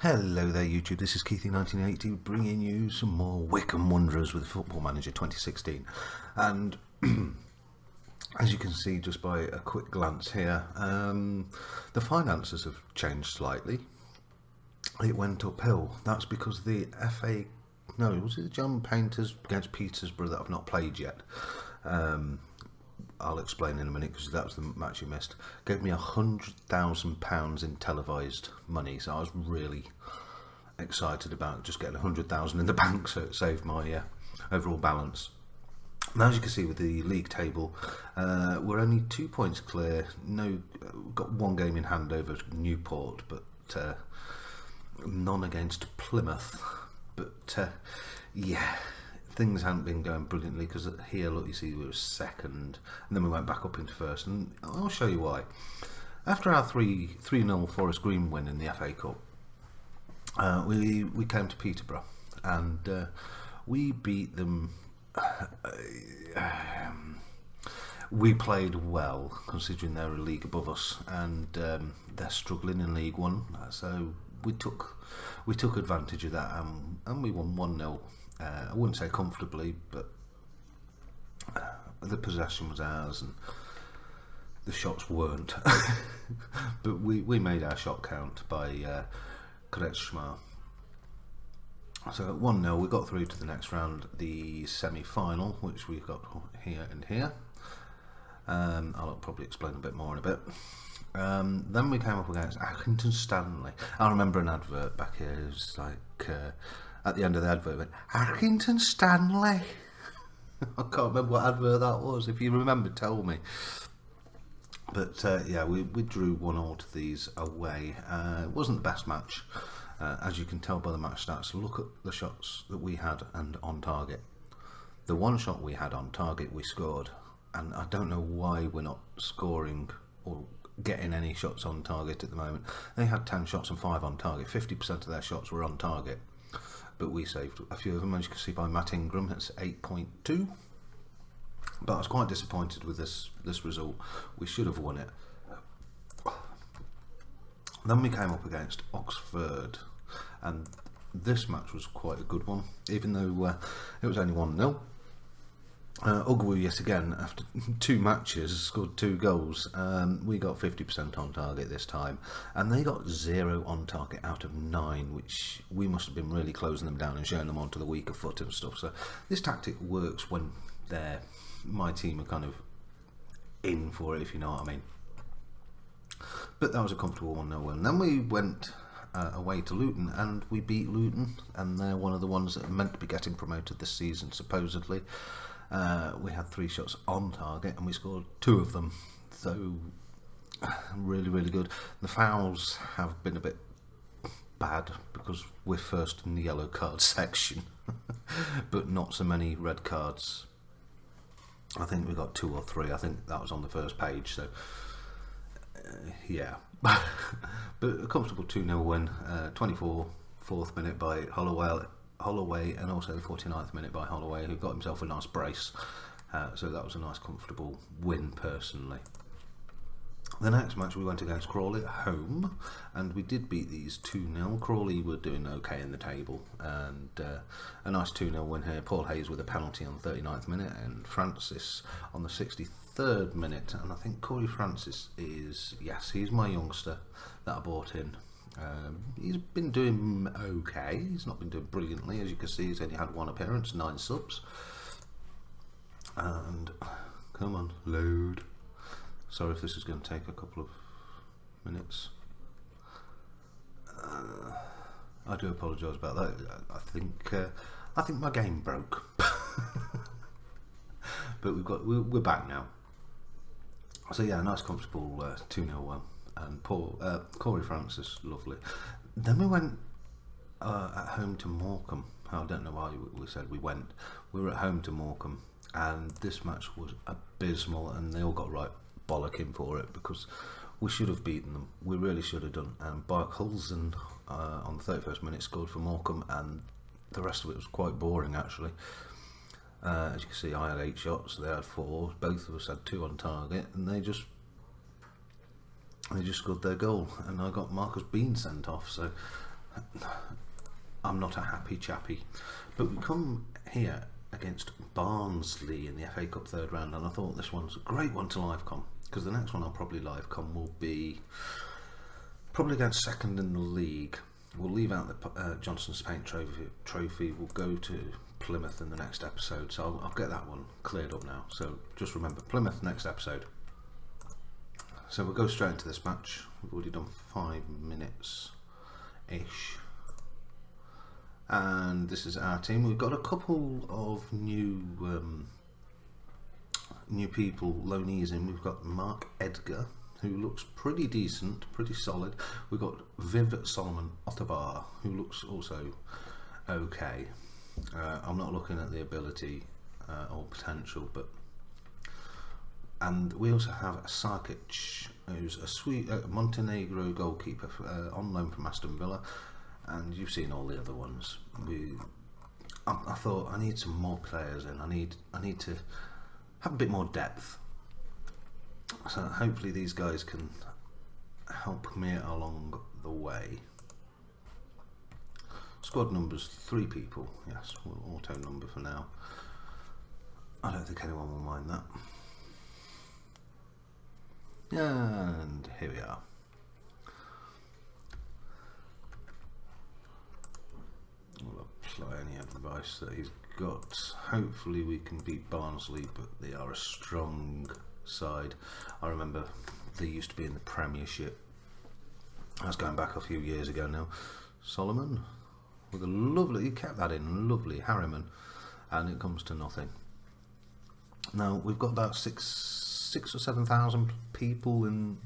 Hello there YouTube, this is Keithy1980 bringing you some more Wycombe Wanderers with Football Manager 2016, and as you can see just by a quick glance here, the finances have changed slightly. It went uphill. That's because the was it the John Painters against Petersburg that I've not played yet. I'll explain in a minute because that was the match you missed. Gave me £100,000 in televised money, so I was really excited about just getting 100,000 in the bank, so it saved my overall balance. Now, as you can see with the league table, we're only 2 points clear. We've got one game in hand over Newport, but none against Plymouth. But yeah, things hadn't been going brilliantly because here, look, you see we were second, and then we went back up into first, and I'll show you why. After our 3-0 Forest Green win in the FA Cup, we came to Peterborough, and we beat them. We played well considering they're a league above us, and they're struggling in League One, so we took advantage of that, and we won 1-0. I wouldn't say comfortably, but the possession was ours and the shots weren't. But we made our shot count by Kretschmar. So at 1-0 we got through to the next round, the semi-final, which we've got here and here. I'll probably explain a bit more in a bit. Then we came up against Accrington Stanley. I remember an advert back here. It was like at the end of the advert, it went, Accrington Stanley. I can't remember what advert that was. If you remember, tell me. But yeah, we drew 1-1 to these away. It wasn't the best match, as you can tell by the match stats. Look at the shots that we had and on target. The one shot we had on target, we scored, and I don't know why we're not scoring or getting any shots on target at the moment. They had 10 shots and 5 on target. 50% of their shots were on target, but we saved a few of them, as you can see by Matt Ingram. It's 8.2. But I was quite disappointed with this result. We should have won it. Then we came up against Oxford, and this match was quite a good one, even though it was only 1-0. Ugwu yet again, after 2 matches, scored 2 goals. We got 50% on target this time, and they got 0 on target out of 9, which we must have been really closing them down and showing them onto the weaker foot and stuff. So this tactic works when my team are kind of in for it, if you know what I mean. But that was a comfortable 1-0 win. Then we went away to Luton, and we beat Luton, and they're one of the ones that are meant to be getting promoted this season, supposedly. We had 3 shots on target and we scored 2 of them, so really, really good. The fouls have been a bit bad because we're first in the yellow card section, but not so many red cards. I think we got 2 or 3. I think that was on the first page, so yeah. But a comfortable 2-0 win. 24th minute by Holloway, and also the 49th minute by Holloway, who got himself a nice brace. So that was a nice comfortable win personally. The next match we went against Crawley at home, and we did beat these 2-0. Crawley were doing okay in the table, and a nice 2-0 win here. Paul Hayes with a penalty on the 39th minute, and Francis on the 63rd minute. And I think Corey Francis is, yes, he's my youngster that I bought in. He's been doing okay. He's not been doing brilliantly, as you can see. He's only had 1 appearance, 9 subs. And come on, load. Sorry if this is going to take a couple of minutes. I do apologise about that. I think my game broke. But we're back now. So yeah, nice comfortable 2-0 win. And Corey Francis, lovely. Then we went at home to Morecambe. I don't know why we said we went. We were at home to Morecambe, and this match was abysmal, and they all got right bollocking for it because we should have beaten them. We really should have done. And Bark Hulsen on the 31st minute scored for Morecambe, and the rest of it was quite boring actually. As you can see, I had 8 shots, they had 4. Both of us had 2 on target, and they just scored their goal, and I got Marcus Bean sent off. So I'm not a happy chappy. But we come here against Barnsley in the FA Cup third round, and I thought this one's a great one to live com, because the next one I'll probably live com will be probably against second in the league. We'll leave out the Johnson's Paint trophy. We'll go to Plymouth in the next episode, so I'll get that one cleared up now. So just remember, Plymouth next episode. So we'll go straight into this match. We've already done 5 minutes ish, and this is our team. We've got a couple of new people, loanees in. We've got Mark Edgar, who looks pretty decent, pretty solid. We've got Viv Solomon Otterbar, who looks also okay. I'm not looking at the ability or potential, but. And we also have Sarkic, who's a sweet Montenegro goalkeeper on loan from Aston Villa, and you've seen all the other ones. I thought I need some more players in. I need to have a bit more depth. So hopefully these guys can help me along the way. Squad numbers 3 people. Yes, we'll auto number for now. I don't think anyone will mind that. And here we are. We'll apply any advice that he's got. Hopefully we can beat Barnsley, but they are a strong side. I remember they used to be in the Premiership. That's going back a few years ago now. Solomon with a lovely, he kept that in, lovely Harriman, and it comes to nothing. Now we've got about 6,000 or 7,000 people in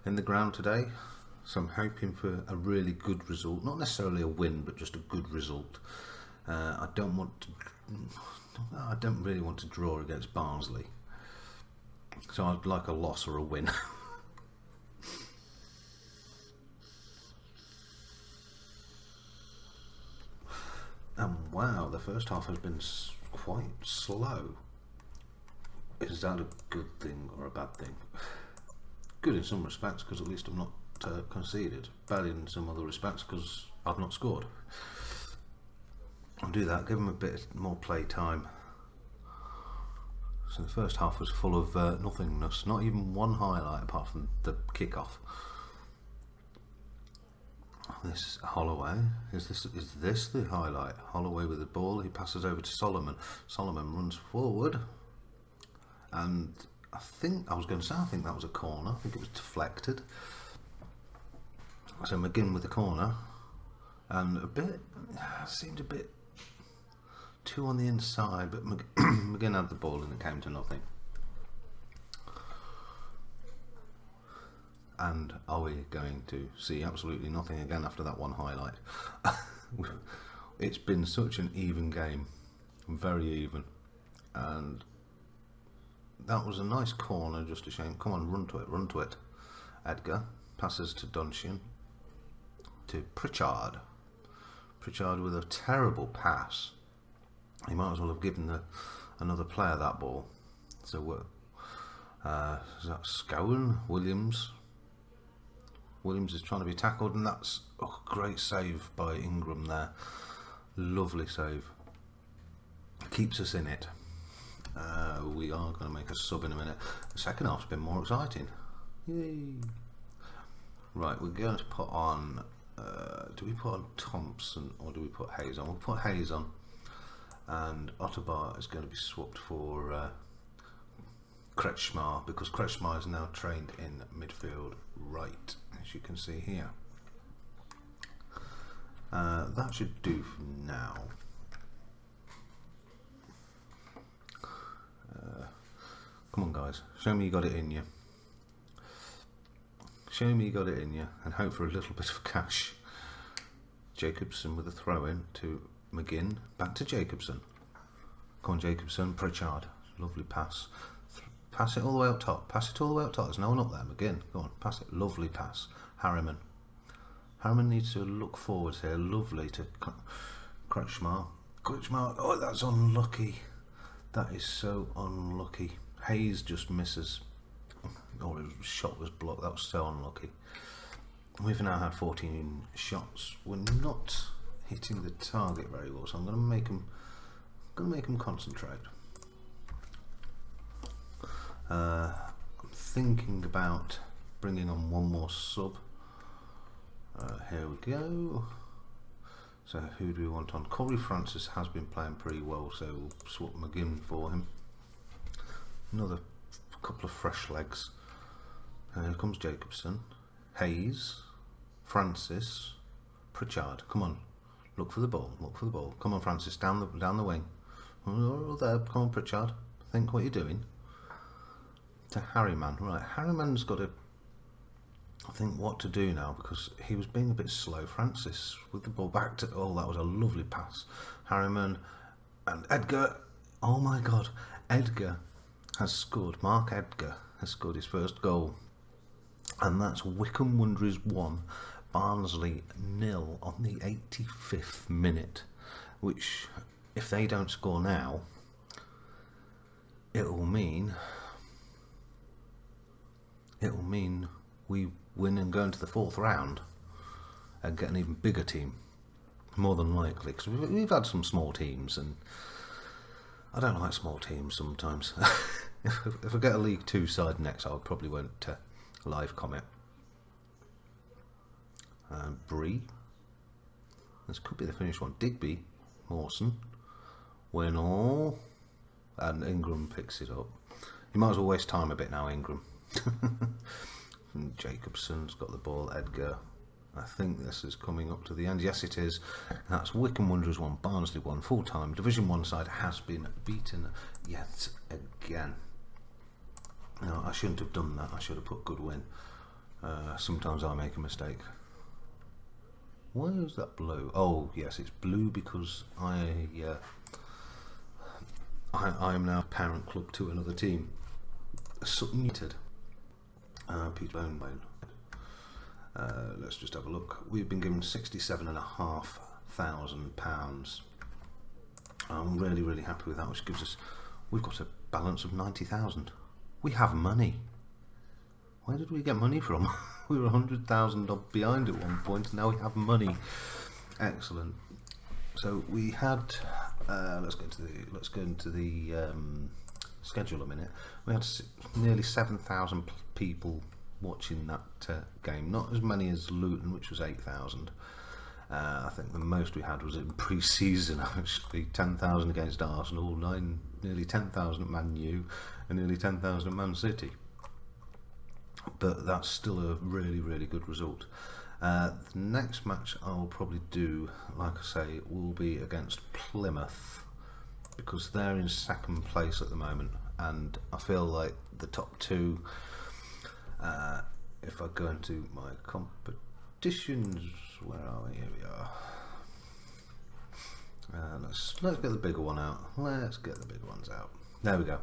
the ground today, so I'm hoping for a really good result. Not necessarily a win, but just a good result. I don't really want to draw against Barnsley, so I'd like a loss or a win. And wow, the first half has been quite slow. Is that a good thing or a bad thing? Good in some respects, because at least I'm not conceded. Bad in some other respects, because I've not scored. I'll do that, give them a bit more play time. So the first half was full of nothingness, not even one highlight apart from the kick-off. This Holloway, is this the highlight? Holloway with the ball, he passes over to Solomon. Solomon runs forward, and I think that was a corner. I think it was deflected. So McGinn with the corner, and seemed a bit too on the inside, but McGinn had the ball and it came to nothing. And are we going to see absolutely nothing again after that one highlight? It's been such an even game, very even, and that was a nice corner, just a shame. Come on, run to it. Edgar passes to Duncan, to Pritchard. Pritchard with a terrible pass. He might as well have given another player that ball. So is that Scowen? Williams is trying to be tackled, and that's a great save by Ingram there. Lovely save. Keeps us in it. We are going to make a sub in a minute. The second half's been more exciting. Yay! Right, we're going to put on. Do we put on Thompson or do we put Hayes on? We'll put Hayes on, and Otterbar is going to be swapped for Kretschmar, because Kretschmar is now trained in midfield right, as you can see here. That should do for now. Come on guys, show me you got it in you. Show me you got it in you, and hope for a little bit of cash. Jacobson with a throw in to McGinn, back to Jacobson. Come on Jacobson, Pritchard, lovely pass. Pass it all the way up top, there's no one up there. McGinn, go on, pass it, lovely pass. Harriman needs to look forward here, lovely to Kretschmar, oh that's unlucky, that is so unlucky. Hayes just misses, or his shot was blocked, that was so unlucky. We've now had 14 shots. We're not hitting the target very well, so I'm going to make them concentrate. I'm thinking about bringing on one more sub. Here we go. So who do we want on? Corey Francis has been playing pretty well, so we'll swap McGinn for him. Another couple of fresh legs. Here comes Jacobson, Hayes, Francis, Pritchard. Come on, look for the ball. Look for the ball. Come on, Francis, down the wing. Oh, there. Come on, Pritchard. Think what you're doing. To Harryman. Right, Harryman's got to think what to do now, because he was being a bit slow. Francis with the ball back to, oh, that was a lovely pass. Harryman and Edgar. Oh my God, Edgar has scored. Mark Edgar has scored his first goal, and that's Wycombe Wanderers 1, Barnsley 0 on the 85th minute. Which, if they don't score now, it will mean we win and go into the 4th round and get an even bigger team, more than likely, because we've had some small teams, and I don't like small teams sometimes. If I get a League 2 side next, I probably won't live comment. Bree, this could be the finished one. Digby, Mawson, Winall, and Ingram picks it up. You might as well waste time a bit now, Ingram. And Jacobson's got the ball. Edgar, I think this is coming up to the end. Yes, it is. That's Wycombe Wanderers 1, Barnsley 1, full time. Division 1 side has been beaten yet again. No, I shouldn't have done that. I should have put good win. Sometimes I make a mistake. Why is that blue? Oh, yes, it's blue because I am now parent club to another team. Sutton United. Peter Boneman. Let's just have a look. We've been given £67,500. I'm really happy with that, which gives us, we've got a balance of 90,000. We have money. Where did we get money from? We were 100,000 behind at one point, and now we have money. Excellent. So we had. Let's go into the schedule a minute. We had nearly 7,000 people watching that game. Not as many as Luton, which was 8,000. I think the most we had was in pre-season, actually. 10,000 against Arsenal, nearly 10,000 at Man U, and nearly 10,000 at Man City. But that's still a really good result. The next match I will probably do, like I say, will be against Plymouth, because they're in second place at the moment, and I feel like the top two, if I go into my competitions, where are we? Here we are. Let's get the bigger one out. Let's get the bigger ones out. There we go.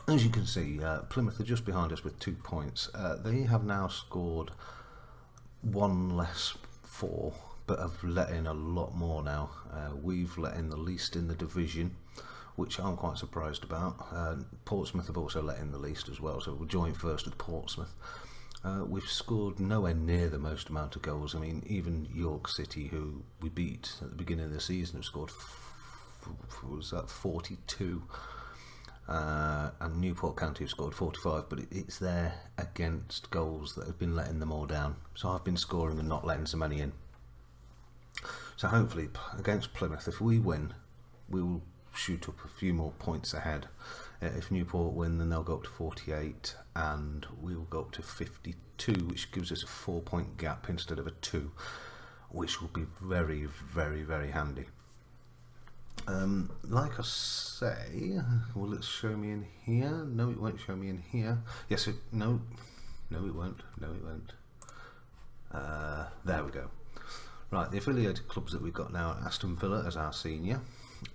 As you can see, Plymouth are just behind us with 2 points. They have now scored one less for, but have let in a lot more now. We've let in the least in the division, which I'm quite surprised about. Portsmouth have also let in the least as well, so we'll join first with Portsmouth. We've scored nowhere near the most amount of goals. I mean, even York City, who we beat at the beginning of the season, have scored 42. And Newport County have scored 45, but it's there against goals that have been letting them all down. So I've been scoring and not letting so many in. So hopefully against Plymouth, if we win, we will shoot up a few more points ahead. If Newport win, then they'll go up to 48 and we will go up to 52, which gives us a 4-point gap instead of a 2, which will be very handy. Like I say, will it show me in here? No, it won't show me in here. Yes, no, it won't. There we go. Right, the affiliated clubs that we've got now are Aston Villa as our senior,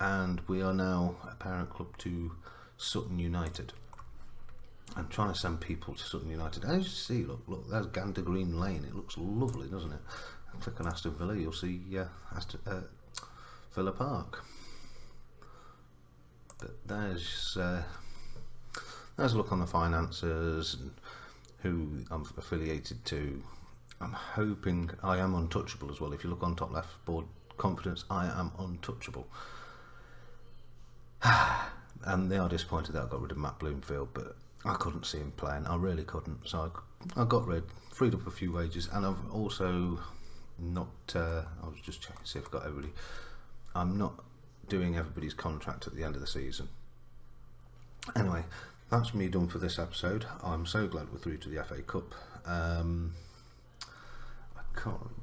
and we are now a parent club to Sutton United. I'm trying to send people to Sutton United. As you see, look, there's Gander Green Lane. It looks lovely, doesn't it? Click on Aston Villa, you'll see Villa Park. But there's a look on the finances and who I'm affiliated to. I'm hoping I am untouchable as well. If you look on top left board, confidence, I am untouchable. And they are disappointed that I got rid of Matt Bloomfield, but I couldn't see him playing. I really couldn't. So I got freed up a few wages, and I've also not. I was just checking to see if I got everybody. I'm not doing everybody's contract at the end of the season. Anyway, that's me done for this episode. I'm so glad we're through to the FA Cup.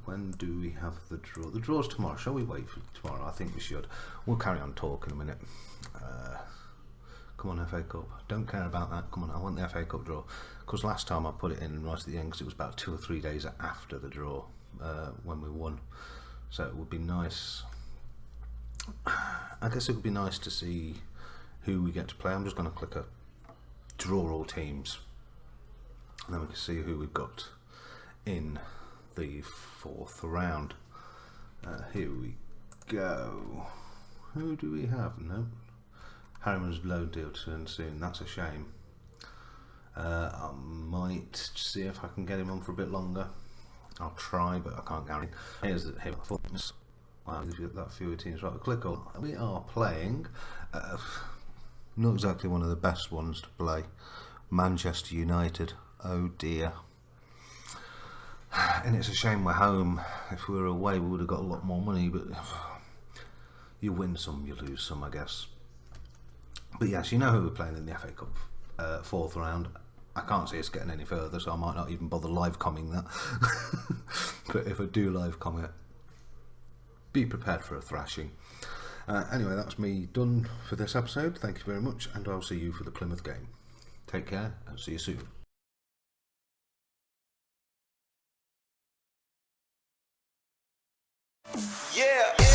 When do we have the draw? The draw's tomorrow. Shall we wait for tomorrow? I think we should. We'll carry on talking a minute. Come on, FA Cup. Don't care about that. Come on, I want the FA Cup draw. Because last time I put it in right at the end, because it was about 2 or 3 days after the draw when we won. So it would be nice. I guess it would be nice to see who we get to play. I'm just going to click a draw all teams, and then we can see who we've got in the 4th round. Here we go. Who do we have? No. Harriman's loan deal to end soon. That's a shame. I might see if I can get him on for a bit longer. I'll try, but I can't guarantee. Here's the performance. Wow, that fewer teams. Right, click on. We are playing. Not exactly one of the best ones to play. Manchester United. Oh dear. And it's a shame we're home. If we were away, we would have got a lot more money, but you win some, you lose some, I guess. But yes, you know who we're playing in the FA Cup 4th round. I can't see us getting any further, so I might not even bother live comming that. But if I do live comment it, be prepared for a thrashing. Anyway, that's me done for this episode. Thank you very much, and I'll see you for the Plymouth game. Take care, and see you soon. Yeah.